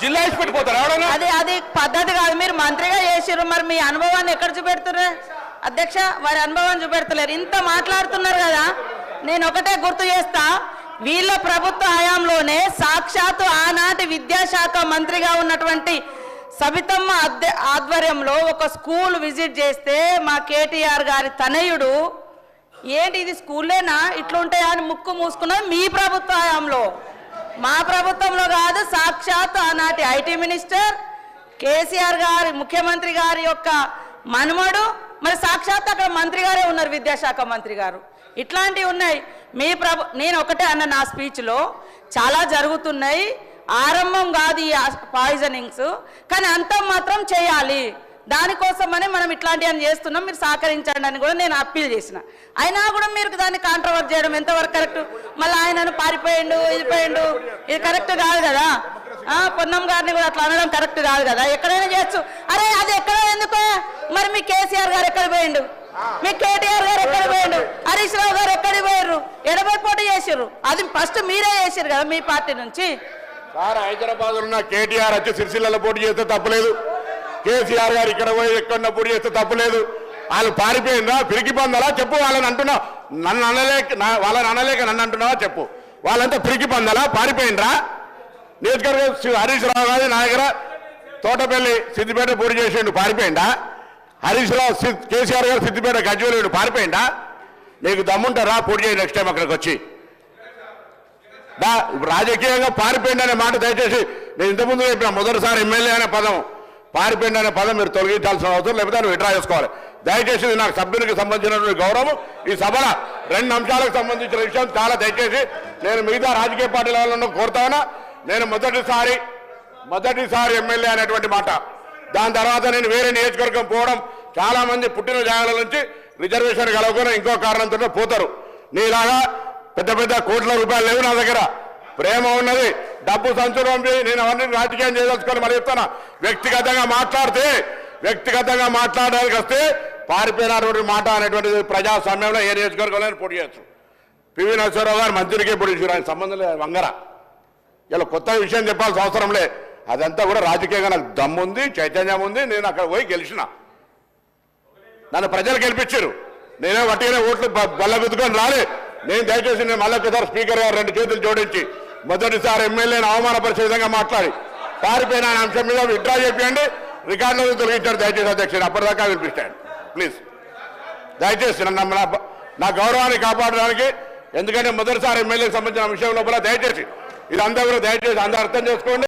జిల్లా వేసి పెట్టిపోతారు ఎవడన్నా? అది పద్ధతి కాదు. మీరు మంత్రిగా చేసిర్రు, మరి మీ అనుభవాన్ని ఎక్కడ చూపెడుతున్నారు అధ్యక్ష? వారి అనుభవాన్ని చూపెడతలేరు. ఇంత మాట్లాడుతున్నారు కదా. నేను ఒకటే గుర్తు చేస్తా, వీళ్ళ ప్రభుత్వ హయాంలోనే సాక్షాత్తు ఆనాటి విద్యాశాఖ మంత్రిగా ఉన్నటువంటి సబితమ్మ ఆధ్వర్యంలో ఒక స్కూల్ విజిట్ చేస్తే మా కేటీఆర్ గారి తనయుడు ఏంటి ఇది స్కూల్లేనా ఇట్లుంటాయా అని ముక్కు మూసుకున్నది మీ ప్రభుత్వ హయాంలో, మా ప్రభుత్వంలో కాదు. సాక్షాత్ ఆనాటి ఐటీ మినిస్టర్ కేసీఆర్ గారి ముఖ్యమంత్రి గారి యొక్క మనుమడు, మరి సాక్షాత్ అక్కడ మంత్రి గారే ఉన్నారు, విద్యాశాఖ మంత్రి గారు. ఇట్లాంటివి ఉన్నాయి. నేను ఒకటే అన్న నా స్పీచ్లో, చాలా జరుగుతున్నాయి, ఆరంభం కాదు ఈ పాయిజనింగ్స్, కానీ అంతం మాత్రం చేయాలి. దానికోసమని మనం ఇట్లాంటివన్నీ చేస్తున్నాం, మీరు సహకరించండి అని కూడా నేను అప్పీల్ చేసిన. అయినా కూడా మీరు దాన్ని కాంట్రవర్ట్ చేయడం ఎంతవరకు కరెక్ట్? మళ్ళీ ఆయనను పారిపోయిండు, ఇది పోయిండు, ఇది కరెక్ట్ కాదు కదా. పొన్నం గారిని కూడా అట్లా అనడం కరెక్ట్ కాదు కదా. ఎక్కడైనా చేయొచ్చు. అరే అది ఎక్కడ ఎందుకో, మరి మీ కేసీఆర్ గారు ఎక్కడ పోయిండు, మీ కేటీఆర్ గారు ఎక్కడ పోయిండు, హరీష్ రావు గారు ఎక్కడికి పోయారు, ఎడబై పోటీ చేసిర్రు. అది ఫస్ట్ మీరే చేసిర్రు కదా మీ పార్టీ నుంచి. సార్ హైదరాబాద్ ఉన్న కేటీఆర్ వచ్చి సిరిసిల్లలో పోటీ చేస్తే తప్పలేదు, కేసీఆర్ గారు ఇక్కడ పోయి ఎక్కడ పోటీ చేస్తే తప్పలేదు. వాళ్ళు పారిపోయిందా, పిరికి పందాలా చెప్పు. వాళ్ళని అంటున్నావు, నన్ను అనలేక వాళ్ళని అనలేక నన్ను అంటున్నావా చెప్పు. వాళ్ళంతా పిరికి పందాలా, పారిపోయిండ్రా? నియోజకవర్గం హరీష్ రావు గారి నా దగ్గర తోటపల్లి సిద్దిపేట పోటీ చేసిండు, పారిపోయిందా? హరీష్ రావు కేసీఆర్ గారు సిద్దిపేట గజ్వేలు పారిపోయిందా? నీకు దమ్ముంటారా పోటీ చేయి నెక్స్ట్ టైం అక్కడికి వచ్చి. రాజకీయంగా పారిపోయింది అనే మాట దయచేసి, నేను ఇంతకుముందు చెప్పిన మొదటిసారి ఎమ్మెల్యే అనే పదం, పారిపోయింది అనే పదం మీరు తొలగించాల్సిన అవసరం, లేకపోతే విడ్రా చేసుకోవాలి. దయచేసి నాకు సభ్యునికి సంబంధించినటువంటి గౌరవం, ఈ సభలో 2 అంశాలకు సంబంధించిన విషయం చాలా దయచేసి నేను మిగతా రాజకీయ పార్టీల వాళ్ళను కోరుతా ఉన్నా. నేను మొదటిసారి ఎమ్మెల్యే అనేటువంటి మాట, దాని తర్వాత నేను వేరే నియోజకవర్గం పోవడం, చాలా మంది పుట్టిన జాగాల నుంచి రిజర్వేషన్ కలవకుండా ఇంకో కారణంతో పోతారు. నీలాగా పెద్ద పెద్ద కోట్ల రూపాయలు లేవు నా దగ్గర, ప్రేమ ఉన్నది, డబ్బు సంచులు నేను అవన్నీ రాజకీయం చేయదలుచుకొని మరి చెప్తాను. వ్యక్తిగతంగా మాట్లాడడానికి వస్తే పారిపోయినటువంటి మాట అనేటువంటిది ప్రజాస్వామ్యంలో ఏ నియోజకవర్గంలో పోటీ చేయొచ్చు. పివి నరసింహారావు గారు మంత్రికే పోటీ చేశారు, ఆయన సంబంధం లేదు వంగర. ఇలా కొత్త విషయం చెప్పాల్సిన అవసరం లే. అదంతా కూడా రాజకీయంగా నాకు దమ్ముంది, చైతన్యం ఉంది. నేను అక్కడ పోయి గెలిచిన, నన్ను ప్రజలు గెలిపించారు. నేనే వట్టిగానే ఓట్లు బల్ల గుద్దుకొని రాలే. నేను దయచేసి నేను మళ్ళీ ఒకసారి స్పీకర్ గారు 2 చేతులు జోడించి మొదటిసారి ఎమ్మెల్యేని అవమానపరిచే విధంగా మాట్లాడి పారిపోయిన అంశం మీద విడ్రా చేయండి, రికార్డులను తొలగించాడు దయచేసి అధ్యక్షుడు. అప్పటిదాకా వినిపిస్తాను ప్లీజ్. దయచేసి నా గౌరవాన్ని కాపాడడానికి, ఎందుకంటే మొదటిసారి ఎమ్మెల్యేకి సంబంధించిన విషయం లోపల దయచేసి ఇదంతా కూడా దయచేసి అందరూ అర్థం చేసుకోండి.